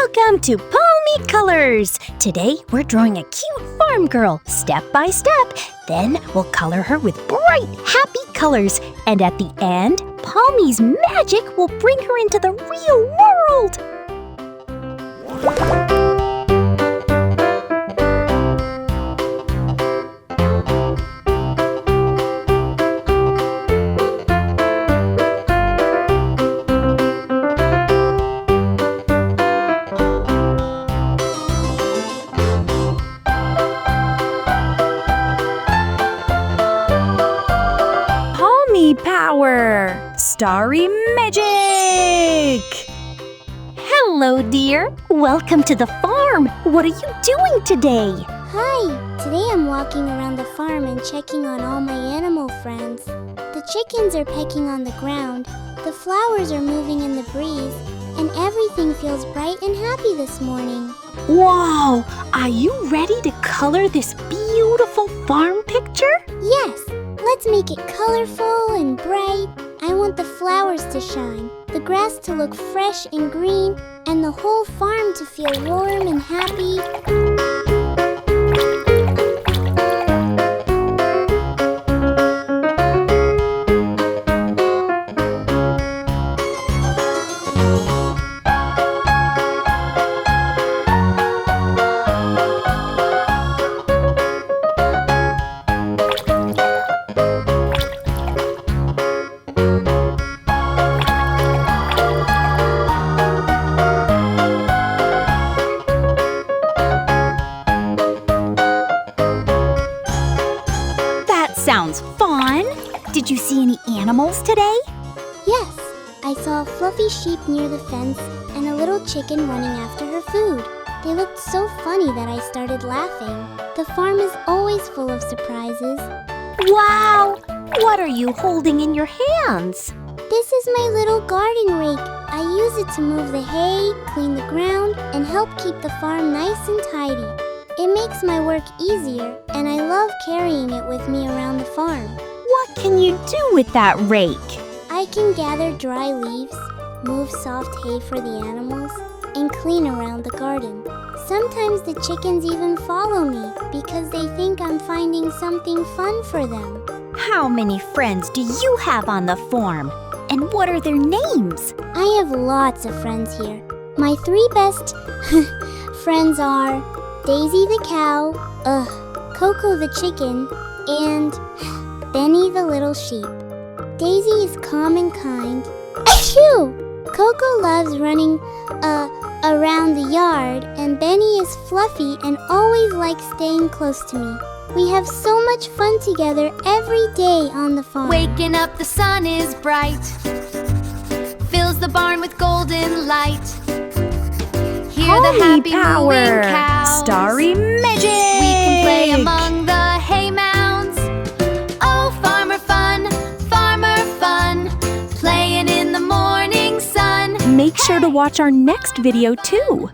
Welcome to Palmy Colors! Today we're drawing a cute farm girl, step by step. Then we'll color her with bright, happy colors. And at the end, Palmy's magic will bring her into the real world! Power! Starry magic! Hello, dear. Welcome to the farm. What are you doing today? Hi! Today I'm walking around the farm and checking on all my animal friends. The chickens are pecking on the ground, the flowers are moving in the breeze, and everything feels bright and happy this morning. Wow! Are you ready to color this beautiful farm picture? Yes! Let's make it colorful and bright. I want the flowers to shine, the grass to look fresh and green, and the whole farm to feel warm and happy. Sounds fun! Did you see any animals today? Yes, I saw a fluffy sheep near the fence and a little chicken running after her food. They looked so funny that I started laughing. The farm is always full of surprises. Wow! What are you holding in your hands? This is my little garden rake. I use it to move the hay, clean the ground, and help keep the farm nice and tidy. It makes my work easier, and I love carrying it with me around the farm. What can you do with that rake? I can gather dry leaves, move soft hay for the animals, and clean around the garden. Sometimes the chickens even follow me because they think I'm finding something fun for them. How many friends do you have on the farm? And what are their names? I have lots of friends here. My three best friends are Daisy the cow, Coco the chicken, and Benny the little sheep. Daisy is calm and kind. Achoo! Coco loves running around the yard, and Benny is fluffy and always likes staying close to me. We have so much fun together every day on the farm. Waking up, the sun is bright, fills the barn with golden light. Hear the happy mooing cows. Starry magic! We can play among the hay mounds. Oh, farmer fun, playing in the morning sun. Make sure to watch our next video too.